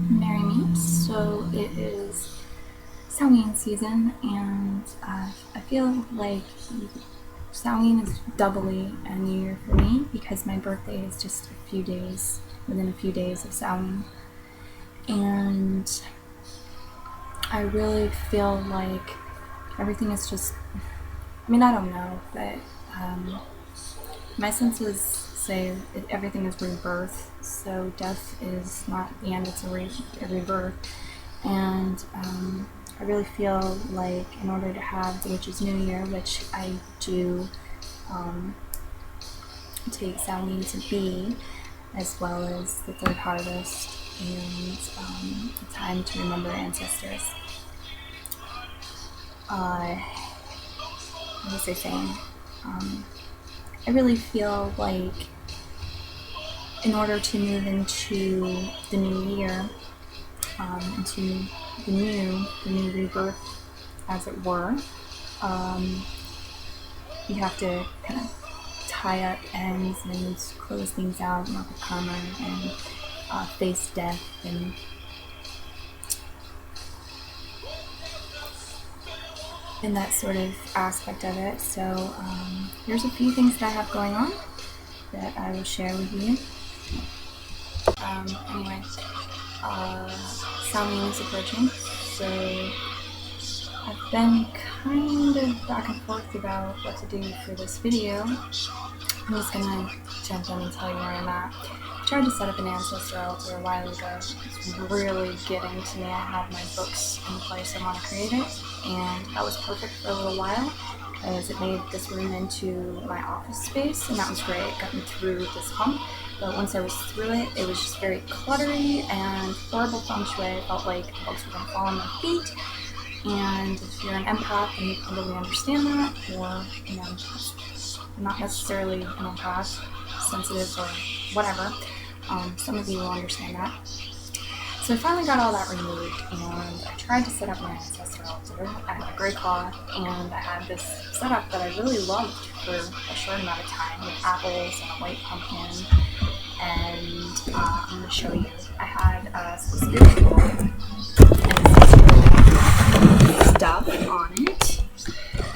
Merry Meet. So it is Samhain season, and I feel like Samhain is doubly a new year for me because my birthday is just within a few days of Samhain. And I really feel like everything is just, I don't know, but my senses say everything is rebirth, so death is not the end, it's a rebirth. And I really feel like in order to have the Witch's New Year, which I do take Samhain to be, as well as the third harvest and a time to remember ancestors. What was I saying? I really feel like in order to move into the new year, into the new rebirth, as it were, you have to kind of tie up ends and close things out, work with karma, and face death and that sort of aspect of it. So here's a few things that I have going on that I will share with you. Anyway, Samhain is approaching, so I've been kind of back and forth about what to do for this video. I'm just gonna jump in and tell you where I'm at. I tried to set up an ancestor altar a while ago. It's really getting to me. I have my books in the place I want to create it, and that was perfect for a little while because it made this room into my office space, and that was great. It got me through this hump. But once I was through it, it was just very cluttery and horrible feng shui. I felt like folks were going to fall on their feet. And if you're an empath, then you probably understand that, or not necessarily an empath, sensitive or whatever. Some of you will understand that. So I finally got all that removed, and I tried to set up my ancestor altar. I had a gray cloth, and I had this setup that I really loved for a short amount of time with apples and a white pumpkin. And I'm going to show you. I had some spiritual and stuff on it. I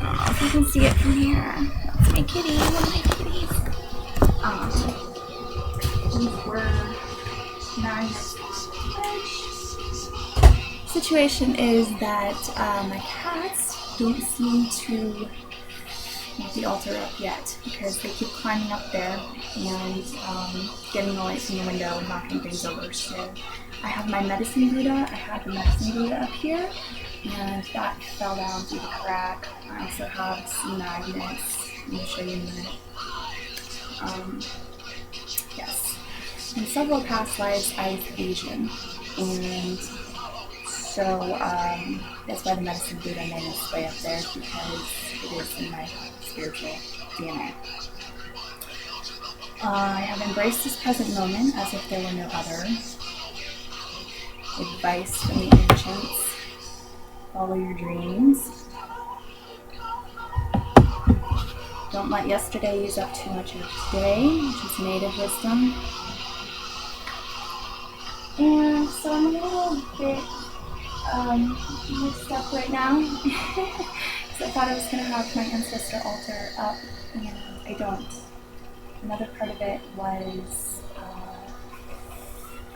don't know if you can see it from here. That's my kitty, one of my kitties. These were magnets. Situation is that my cats don't seem to get the altar up yet because they keep climbing up there and getting the light from the window and knocking things over. So I have my medicine Buddha. I have the medicine Buddha up here, and that fell down through the crack. I also have some magnets. I'm going to show you in a minute. Yes. In several past lives, I was Asian, and so that's why the medicine Buddha made its way up there, because it is in my spiritual DNA. I have embraced this present moment as if there were no other. Advice from the ancients: follow your dreams. Don't let yesterday use up too much of today, which is native wisdom. And so I'm a little bit mixed up right now because I thought I was going to have my ancestor altar up, and I don't. Another part of it was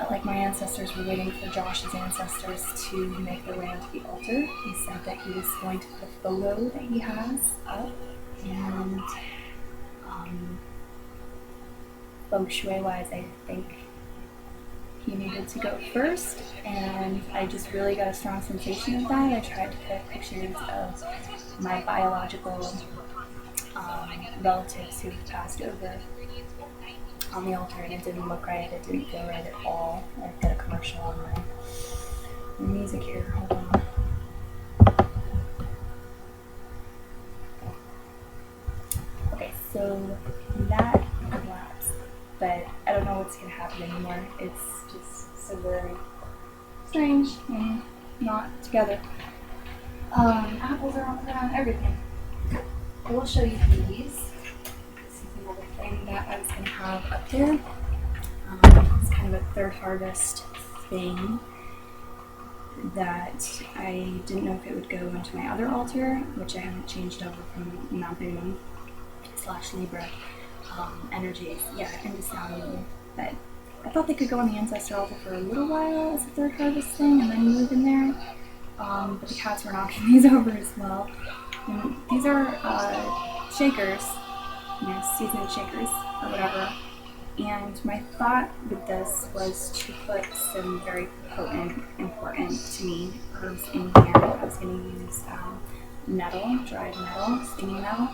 like my ancestors were waiting for Josh's ancestors to make their way onto the altar. He said that he was going to put a photo that he has up, and feng shui wise, I think he needed to go first, and I just really got a strong sensation of that. I tried to put pictures of my biological relatives who passed over on the altar, and it didn't look right. It didn't feel right at all. I've got a commercial on my music here. Hold on. Okay, so that collapsed, but I don't know what's going to happen anymore. It's just so very strange and not together. Apples are on the ground, everything. I will show you these. This is another thing that I was going to have up there. It's kind of a third harvest thing that I didn't know if it would go onto my other altar, which I haven't changed over from Mabon / Libra energies, into Samhain. But I thought they could go on the ancestor altar for a little while as a third harvest thing and then move in there. But the cats were knocking these over as well. And these are shakers, seasoned shakers or whatever. And my thought with this was to put some very potent, important to me herbs in here. I was going to use nettle, dried nettle, stinging nettle,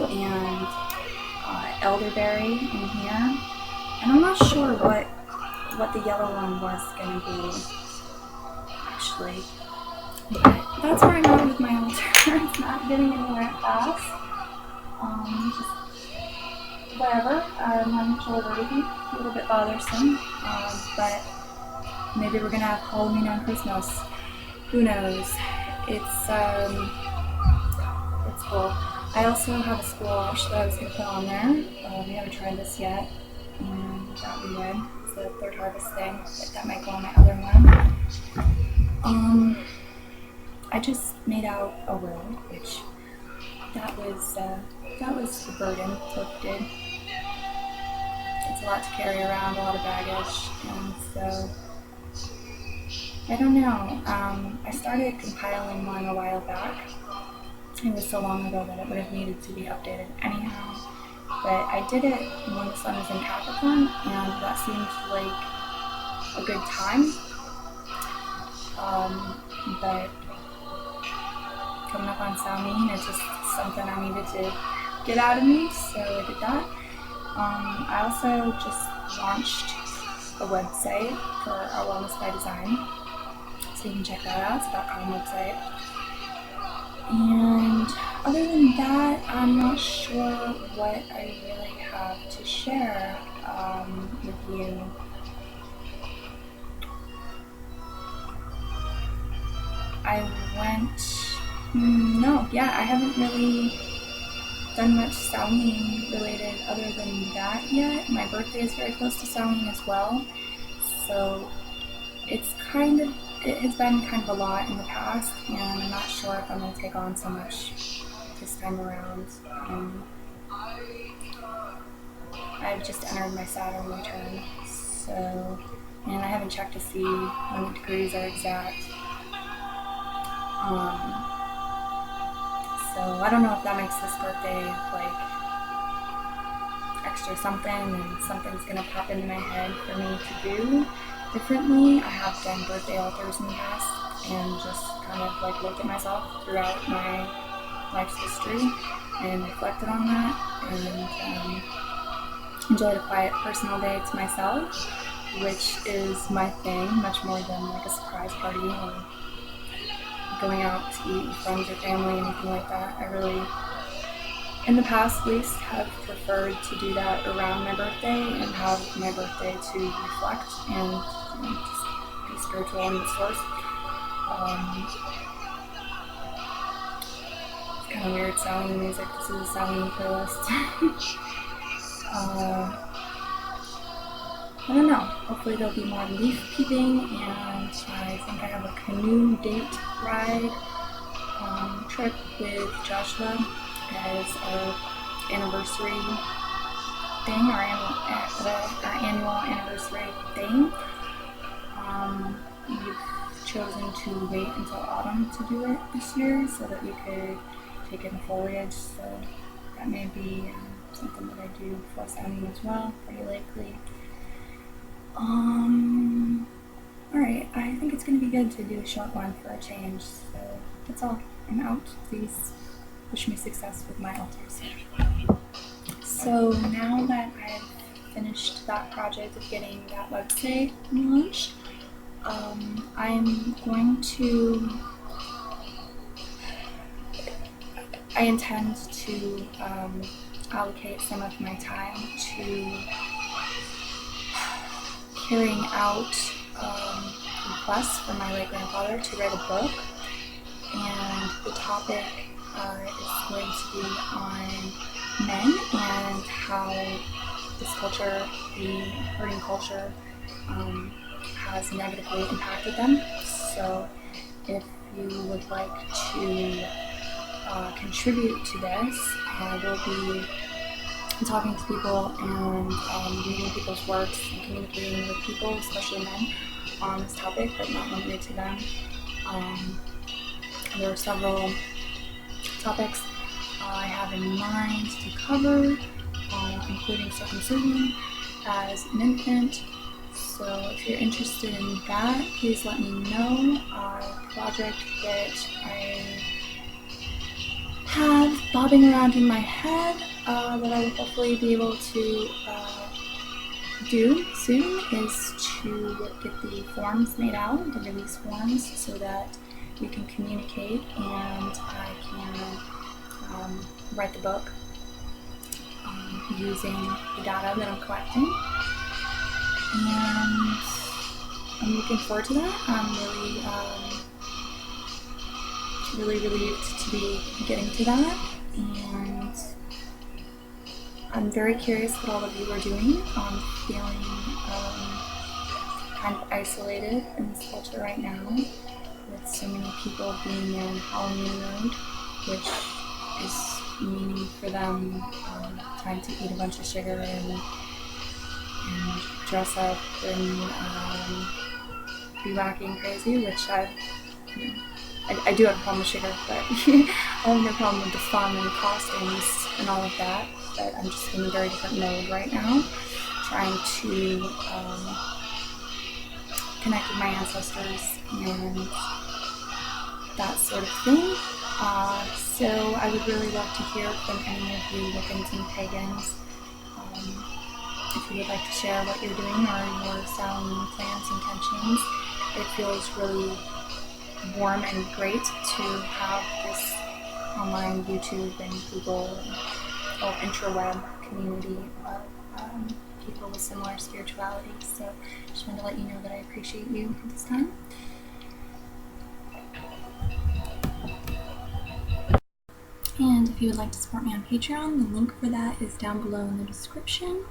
and elderberry in here. And I'm not sure what the yellow one was going to be, actually. But that's where I'm at with my altar. It's not getting anywhere fast. Just whatever. I'm not control of everything. A little bit bothersome. But maybe we're going to have Halloween on Christmas. Who knows? It's cool. I also have a squash that I was going to put on there. We haven't tried this yet. And that we would. It's the third harvest thing. But that might go on my other one. I just made out a will, which that was the burden lifted. It's a lot to carry around, a lot of baggage, and so I don't know. I started compiling one a while back. It was so long ago that it would have needed to be updated anyhow. But I did it when the sun was in Capricorn, and that seemed like a good time. But coming up on Samhain, it's just something I needed to get out of me, so I did that. I also just launched a website for our Wellness by Design, so you can check that out. It's a .com website. And other than that, I'm not sure what I really have to share with you. I haven't really done much Samhain related other than that yet. My birthday is very close to Samhain as well, so it has been kind of a lot in the past, and I'm not sure if I'm going to take on so much this time around. I've just entered my Saturn return, and I haven't checked to see when the degrees are exact. So I don't know if that makes this birthday like extra something, and something's gonna pop into my head for me to do differently. I have done birthday altars in the past and just kind of like looked at myself throughout my life's history and reflected on that, and enjoyed a quiet personal day to myself, which is my thing, much more than like a surprise party or going out to eat with friends or family, anything like that. I really, in the past at least, have preferred to do that around my birthday and have my birthday to reflect and just be spiritual in the source. It's kind of weird sounding music. This is a sounding playlist. I don't know. Hopefully there'll be more leaf peeping, and I think I have a canoe date ride trip with Joshua as our anniversary thing, our annual anniversary thing. We've chosen to wait until autumn to do it this year so that we could take in foliage, so that may be something that I do before Samhain as well, pretty likely. Alright, I think it's going to be good to do a short one for a change, so that's all. I'm out. Please wish me success with my altars. So now that I've finished that project of getting that website launched, I intend to allocate some of my time to carrying out requests from my late grandfather to write a book, and the topic is going to be on men and how this culture, the herding culture, has negatively impacted them. So if you would like to contribute to this, we'll be talking to people and reading people's works and communicating with people, especially men, on this topic, but not limited to them. There are several topics I have in mind to cover, including circumcision as an infant. So if you're interested in that, please let me know. A project that I have bobbing around in my head that I will hopefully be able to do soon is to get the forms made out, the release forms, so that we can communicate and I can write the book using the data that I'm collecting. And I'm looking forward to that. I'm really relieved to be getting to that, and I'm very curious what all of you are doing. I'm feeling kind of isolated in this culture right now, with so many people being in Halloween mode, which is meaning for them trying to eat a bunch of sugar and dress up and be wacky and crazy, which I do have a problem with sugar, but I have no problem with the fun and costumes and all of that. But I'm just in a very different mode right now, trying to connect with my ancestors and that sort of thing. So I would really love to hear from any of you Wiccans and pagans. If you would like to share what you're doing or your Samhain plans, intentions, it feels really warm and great to have this online YouTube and Google and intraweb community of people with similar spirituality. So I just wanted to let you know that I appreciate you at this time. And if you would like to support me on Patreon, the link for that is down below in the description.